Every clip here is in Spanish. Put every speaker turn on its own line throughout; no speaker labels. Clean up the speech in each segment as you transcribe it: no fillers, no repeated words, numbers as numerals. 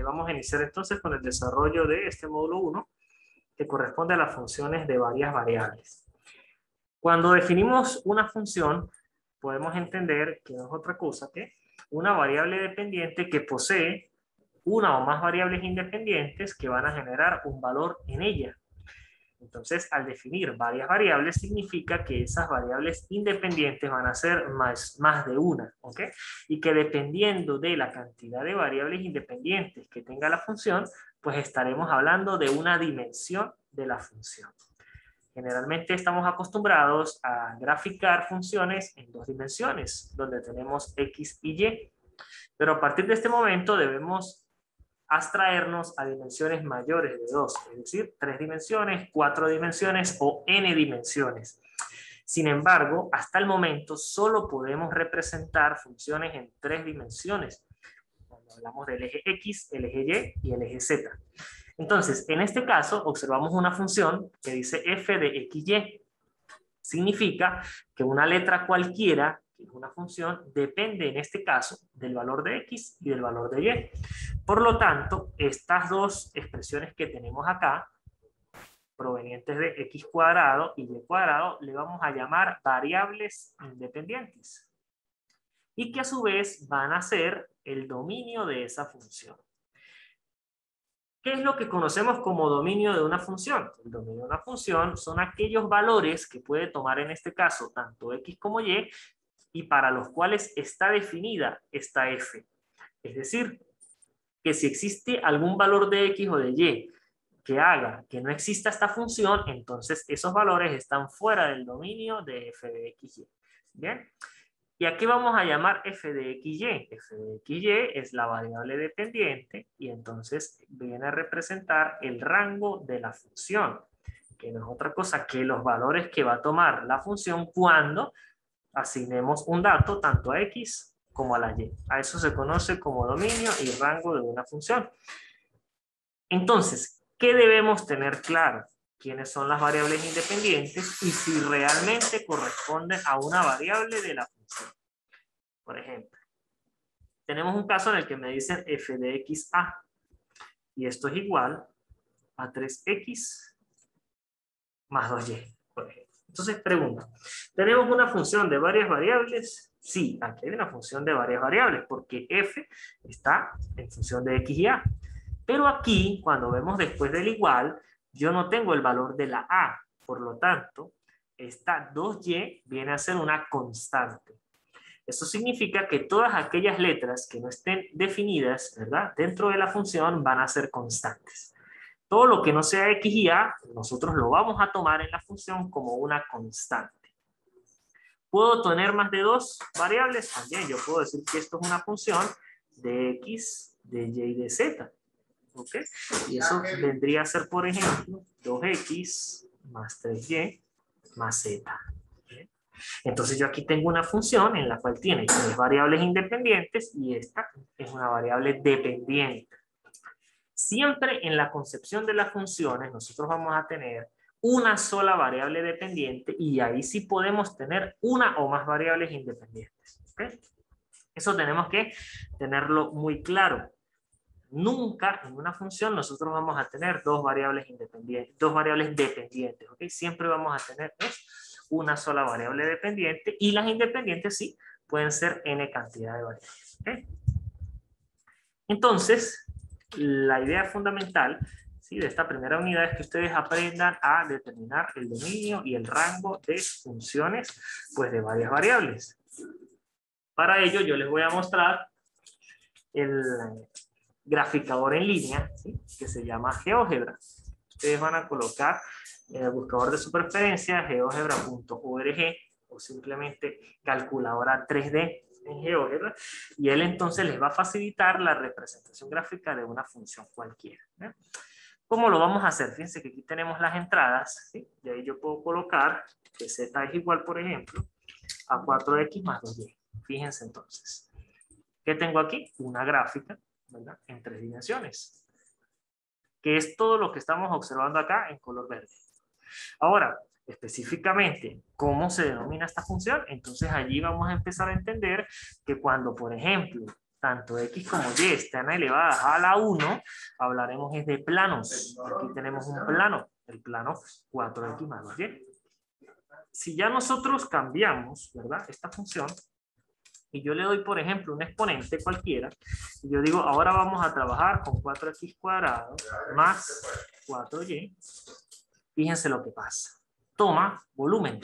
Vamos a iniciar entonces con el desarrollo de este módulo 1, que corresponde a las funciones de varias variables. Cuando definimos una función, podemos entender que no es otra cosa que una variable dependiente que posee una o más variables independientes que van a generar un valor en ella. Entonces, al definir varias variables, significa que esas variables independientes van a ser más de una, ¿ok? Y que dependiendo de la cantidad de variables independientes que tenga la función, pues estaremos hablando de una dimensión de la función. Generalmente estamos acostumbrados a graficar funciones en dos dimensiones, donde tenemos X y Y. Pero a partir de este momento debemos abstraernos a dimensiones mayores de 2, es decir, 3 dimensiones, 4 dimensiones o n dimensiones. Sin embargo, hasta el momento solo podemos representar funciones en 3 dimensiones, cuando hablamos del eje X, el eje Y y el eje Z. Entonces, en este caso, observamos una función que dice f de XY. Significa que una letra cualquiera, que es una función, depende en este caso del valor de X y del valor de Y. Por lo tanto, estas dos expresiones que tenemos acá, provenientes de X cuadrado y Y cuadrado, le vamos a llamar variables independientes. Y que a su vez van a ser el dominio de esa función. ¿Qué es lo que conocemos como dominio de una función? El dominio de una función son aquellos valores que puede tomar en este caso tanto X como y para los cuales está definida esta f. Es decir, que si existe algún valor de X o de Y que haga que no exista esta función, entonces esos valores están fuera del dominio de f de XY. ¿Bien? ¿Y aquí vamos a llamar f de XY? F de XY es la variable dependiente y entonces viene a representar el rango de la función, que no es otra cosa que los valores que va a tomar la función cuando asignemos un dato tanto a X como a la Y. A eso se conoce como dominio y rango de una función. Entonces, ¿qué debemos tener claro? Quiénes son las variables independientes y si realmente corresponden a una variable de la función. Por ejemplo, tenemos un caso en el que me dicen f de xa y esto es igual a 3x más 2y, por ejemplo. Entonces pregunto, ¿tenemos una función de varias variables? Sí, aquí hay una función de varias variables porque f está en función de x y a. Pero aquí, cuando vemos después del igual, yo no tengo el valor de la a. Por lo tanto, esta 2y viene a ser una constante. Esto significa que todas aquellas letras que no estén definidas, ¿verdad?, dentro de la función van a ser constantes. Todo lo que no sea x y a, nosotros lo vamos a tomar en la función como una constante. ¿Puedo tener más de dos variables? También yo puedo decir que esto es una función de x, de y y de z. ¿Ok? Y eso vendría a ser, por ejemplo, 2x más 3y más z. Entonces yo aquí tengo una función en la cual tiene tres variables independientes y esta es una variable dependiente. Siempre en la concepción de las funciones nosotros vamos a tener una sola variable dependiente y ahí sí podemos tener una o más variables independientes. ¿Okay? Eso tenemos que tenerlo muy claro. Nunca en una función nosotros vamos a tener dos variables independientes, dos variables dependientes. ¿Okay? Siempre vamos a tener una sola variable dependiente y las independientes sí pueden ser n cantidad de variables. ¿Okay? Entonces, la idea fundamental, ¿sí?, de esta primera unidad es que ustedes aprendan a determinar el dominio y el rango de funciones pues, de varias variables. Para ello yo les voy a mostrar el graficador en línea, ¿sí?, que se llama GeoGebra. Ustedes van a colocar en el buscador de su preferencia geogebra.org o simplemente calculadora 3D en GeoGebra y él entonces les va a facilitar la representación gráfica de una función cualquiera. ¿Eh? ¿Cómo lo vamos a hacer? Fíjense que aquí tenemos las entradas, ¿sí? Y ahí yo puedo colocar que z es igual, por ejemplo, a 4x más 2y. Fíjense entonces. ¿Qué tengo aquí? Una gráfica, ¿verdad?, en 3 dimensiones, que es todo lo que estamos observando acá en color verde. Ahora, específicamente cómo se denomina esta función, entonces allí vamos a empezar a entender que cuando, por ejemplo, tanto x como y están elevadas a la 1, hablaremos es de planos. Aquí tenemos un plano, el plano 4x más y. Si ya nosotros cambiamos, ¿verdad?, esta función, y yo le doy, por ejemplo, un exponente cualquiera, y yo digo, ahora vamos a trabajar con 4x cuadrado más 4y, fíjense lo que pasa. Toma volumen.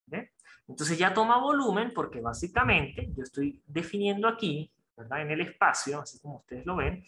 ¿Ve? Entonces ya toma volumen porque básicamente yo estoy definiendo aquí, ¿verdad?, en el espacio, así como ustedes lo ven,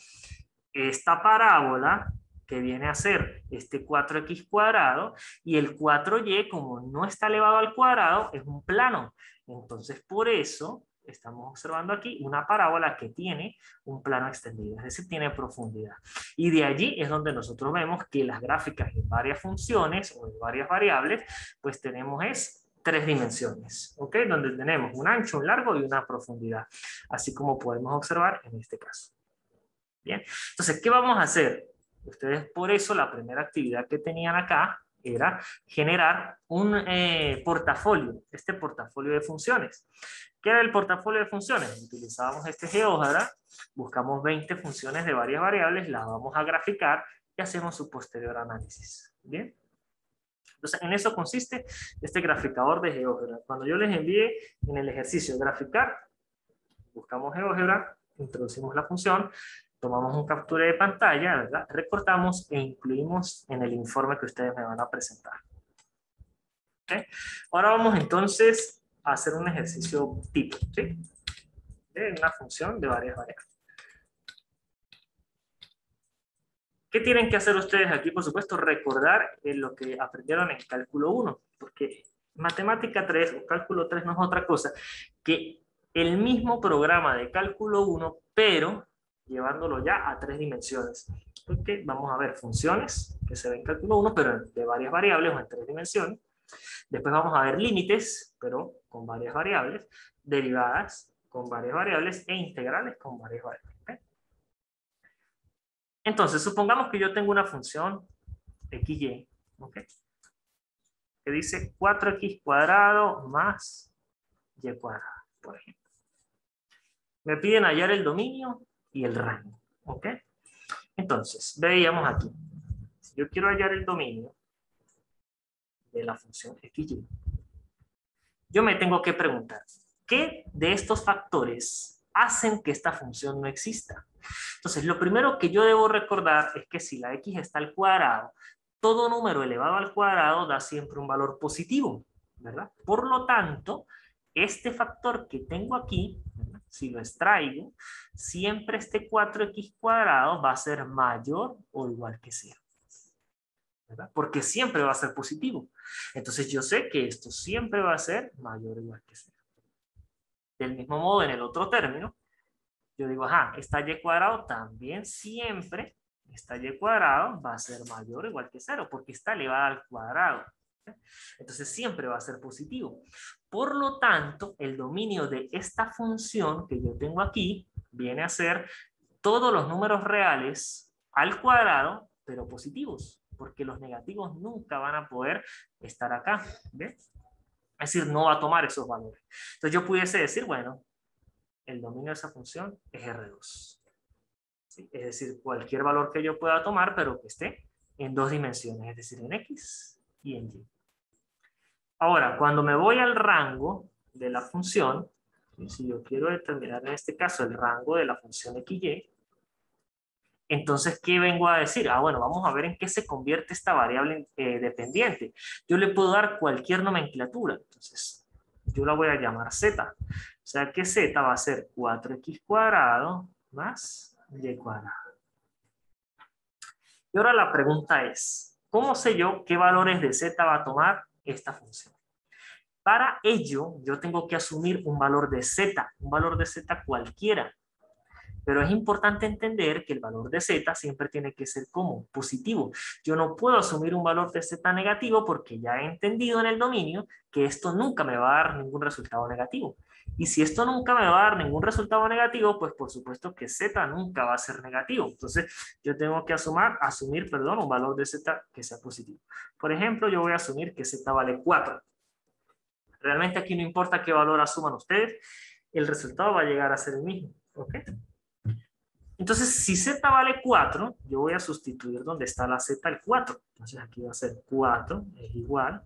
esta parábola que viene a ser este 4x cuadrado, y el 4y, como no está elevado al cuadrado, es un plano. Entonces, por eso estamos observando aquí una parábola que tiene un plano extendido, es decir, tiene profundidad. Y de allí es donde nosotros vemos que las gráficas en varias funciones o en varias variables, pues tenemos es 3 dimensiones, ¿ok? Donde tenemos un ancho, un largo y una profundidad, así como podemos observar en este caso. Bien, entonces, ¿qué vamos a hacer? Ustedes, por eso, la primera actividad que tenían acá era generar un portafolio, este portafolio de funciones. ¿Qué era el portafolio de funciones? Utilizábamos este GeoGebra, buscamos 20 funciones de varias variables, las vamos a graficar y hacemos su posterior análisis. Bien. Entonces, en eso consiste este graficador de GeoGebra. Cuando yo les envíe en el ejercicio graficar, buscamos GeoGebra, introducimos la función, tomamos un captura de pantalla, ¿verdad?, recortamos e incluimos en el informe que ustedes me van a presentar. ¿Okay? Ahora vamos entonces a hacer un ejercicio tipo, ¿sí?, de una función de varias variables. ¿Qué tienen que hacer ustedes aquí? Por supuesto, recordar lo que aprendieron en cálculo 1, porque matemática 3 o cálculo 3 no es otra cosa que el mismo programa de cálculo 1, pero llevándolo ya a 3 dimensiones. Porque vamos a ver funciones que se ven en cálculo 1, pero de varias variables o en 3 dimensiones. Después vamos a ver límites, pero con varias variables, derivadas con varias variables e integrales con varias variables. ¿Okay? Entonces, supongamos que yo tengo una función xy, ¿okay?, que dice 4x cuadrado más y cuadrado, por ejemplo. Me piden hallar el dominio y el rango, ¿ok? Entonces, veíamos aquí. Si yo quiero hallar el dominio de la función xy, yo me tengo que preguntar, ¿qué de estos factores hacen que esta función no exista? Entonces, lo primero que yo debo recordar es que si la x está al cuadrado, todo número elevado al cuadrado da siempre un valor positivo, ¿verdad? Por lo tanto, este factor que tengo aquí, ¿verdad?, si lo extraigo, siempre este 4x cuadrado va a ser mayor o igual que 0. ¿Verdad? Porque siempre va a ser positivo. Entonces yo sé que esto siempre va a ser mayor o igual que 0. Del mismo modo, en el otro término, yo digo, ajá, esta y cuadrado también siempre, esta y cuadrado va a ser mayor o igual que 0, porque está elevada al cuadrado. Entonces siempre va a ser positivo. Por lo tanto, el dominio de esta función que yo tengo aquí viene a ser todos los números reales al cuadrado, pero positivos, porque los negativos nunca van a poder estar acá. ¿Ves? Es decir, no va a tomar esos valores. Entonces yo pudiese decir, bueno, el dominio de esa función es R2. ¿Sí? Es decir, cualquier valor que yo pueda tomar, pero que esté en 2 dimensiones, es decir, en X y en Y. Ahora, cuando me voy al rango de la función, si yo quiero determinar en este caso el rango de la función XY, entonces, ¿qué vengo a decir? Ah, bueno, vamos a ver en qué se convierte esta variable dependiente. Yo le puedo dar cualquier nomenclatura. Entonces, yo la voy a llamar Z. O sea que Z va a ser 4x cuadrado más y cuadrado. Y ahora la pregunta es, ¿cómo sé yo qué valores de Z va a tomar esta función? Para ello, yo tengo que asumir un valor de Z cualquiera. Pero es importante entender que el valor de z siempre tiene que ser como positivo. Yo no puedo asumir un valor de z negativo porque ya he entendido en el dominio que esto nunca me va a dar ningún resultado negativo. Y si esto nunca me va a dar ningún resultado negativo, pues por supuesto que z nunca va a ser negativo. Entonces yo tengo que asumir un valor de z que sea positivo. Por ejemplo, yo voy a asumir que z vale 4. Realmente aquí no importa qué valor asuman ustedes, el resultado va a llegar a ser el mismo. ¿Ok? Entonces, si z vale 4, yo voy a sustituir donde está la z el 4. Entonces aquí va a ser 4 es igual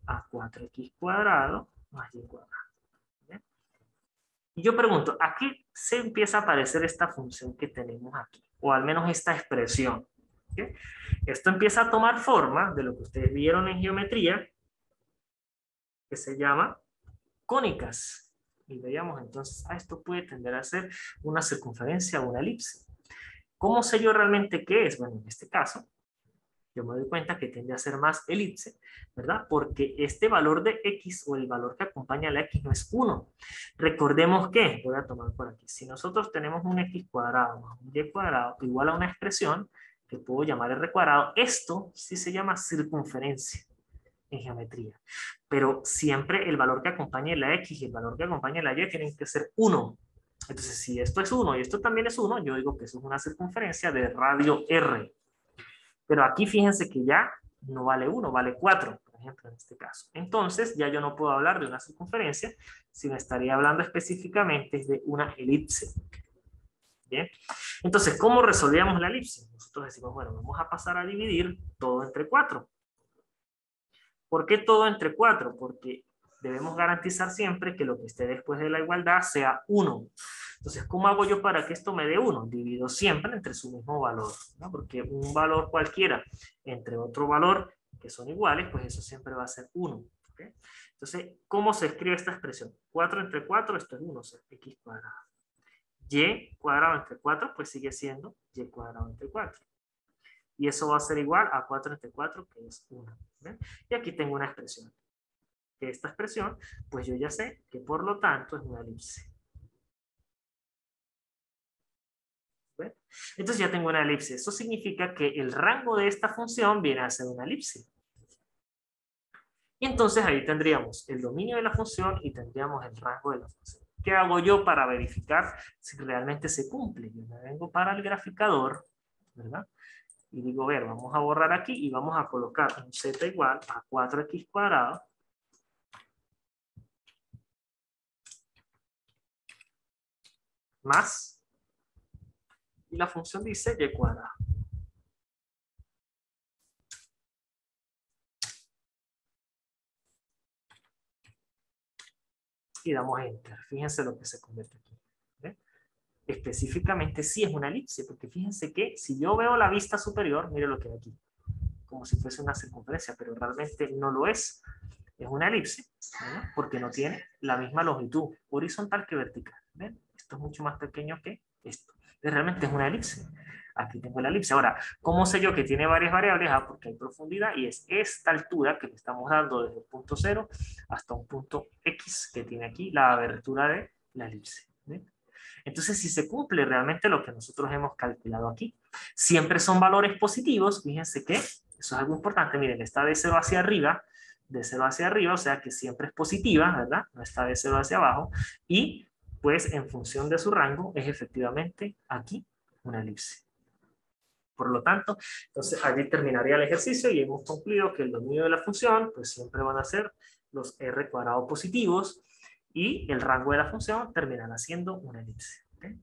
a 4x cuadrado más y cuadrado. ¿Bien? Y yo pregunto, ¿a qué se empieza a aparecer esta función que tenemos aquí? O al menos esta expresión. ¿Okay? Esto empieza a tomar forma de lo que ustedes vieron en geometría, que se llama cónicas. Y veamos entonces, esto puede tender a ser una circunferencia o una elipse. ¿Cómo sé yo realmente qué es? Bueno, en este caso, yo me doy cuenta que tiende a ser más elipse, ¿verdad? Porque este valor de x o el valor que acompaña a la x no es 1. Recordemos que, voy a tomar por aquí, si nosotros tenemos un x cuadrado más un y cuadrado igual a una expresión que puedo llamar r cuadrado, esto sí se llama circunferencia en geometría. Pero siempre el valor que acompañe la x y el valor que acompañe la y tienen que ser 1. Entonces, si esto es 1 y esto también es 1, yo digo que eso es una circunferencia de radio r. Pero aquí fíjense que ya no vale 1, vale 4, por ejemplo, en este caso. Entonces, ya yo no puedo hablar de una circunferencia, sino estaría hablando específicamente de una elipse. ¿Bien? Entonces, ¿cómo resolvíamos la elipse? Nosotros decimos, bueno, vamos a pasar a dividir todo entre 4. ¿Por qué todo entre 4? Porque debemos garantizar siempre que lo que esté después de la igualdad sea 1. Entonces, ¿cómo hago yo para que esto me dé 1? Divido siempre entre su mismo valor, ¿no? Porque un valor cualquiera entre otro valor que son iguales, pues eso siempre va a ser 1. ¿Okay? Entonces, ¿cómo se escribe esta expresión? 4 entre 4, esto es 1, o sea, x cuadrado. Y cuadrado entre 4, pues sigue siendo y cuadrado entre 4. Y eso va a ser igual a 4 entre 4, que es 1. ¿Ven? Y aquí tengo una expresión. Que esta expresión, pues yo ya sé que por lo tanto es una elipse. ¿Ven? Entonces ya tengo una elipse. Eso significa que el rango de esta función viene a ser una elipse. Y entonces ahí tendríamos el dominio de la función y tendríamos el rango de la función. ¿Qué hago yo para verificar si realmente se cumple? Yo me vengo para el graficador, ¿verdad? Y digo, ver, vamos a borrar aquí y vamos a colocar un z igual a 4x cuadrado más, y la función dice y cuadrado. Y damos enter. Fíjense lo que se convierte aquí. ¿Ve? Específicamente sí es una elipse, porque fíjense que si yo veo la vista superior, mire lo que hay aquí, como si fuese una circunferencia, pero realmente no lo es. Es una elipse, ¿no? Porque no tiene la misma longitud horizontal que vertical. ¿Ven? Esto es mucho más pequeño que esto. Realmente es una elipse. Aquí tengo la elipse. Ahora, ¿cómo sé yo que tiene varias variables? Porque hay profundidad y es esta altura que le estamos dando desde el punto 0 hasta un punto X que tiene aquí la abertura de la elipse. ¿Ven? Entonces, si se cumple realmente lo que nosotros hemos calculado aquí, siempre son valores positivos. Fíjense que eso es algo importante. Miren, está de 0 hacia arriba, o sea que siempre es positiva, ¿verdad? No está de 0 hacia abajo. Y pues en función de su rango es efectivamente aquí una elipse. Por lo tanto, entonces allí terminaría el ejercicio y hemos concluido que el dominio de la función pues siempre van a ser los r cuadrados positivos y el rango de la función terminará siendo una elipse. ¿Okay?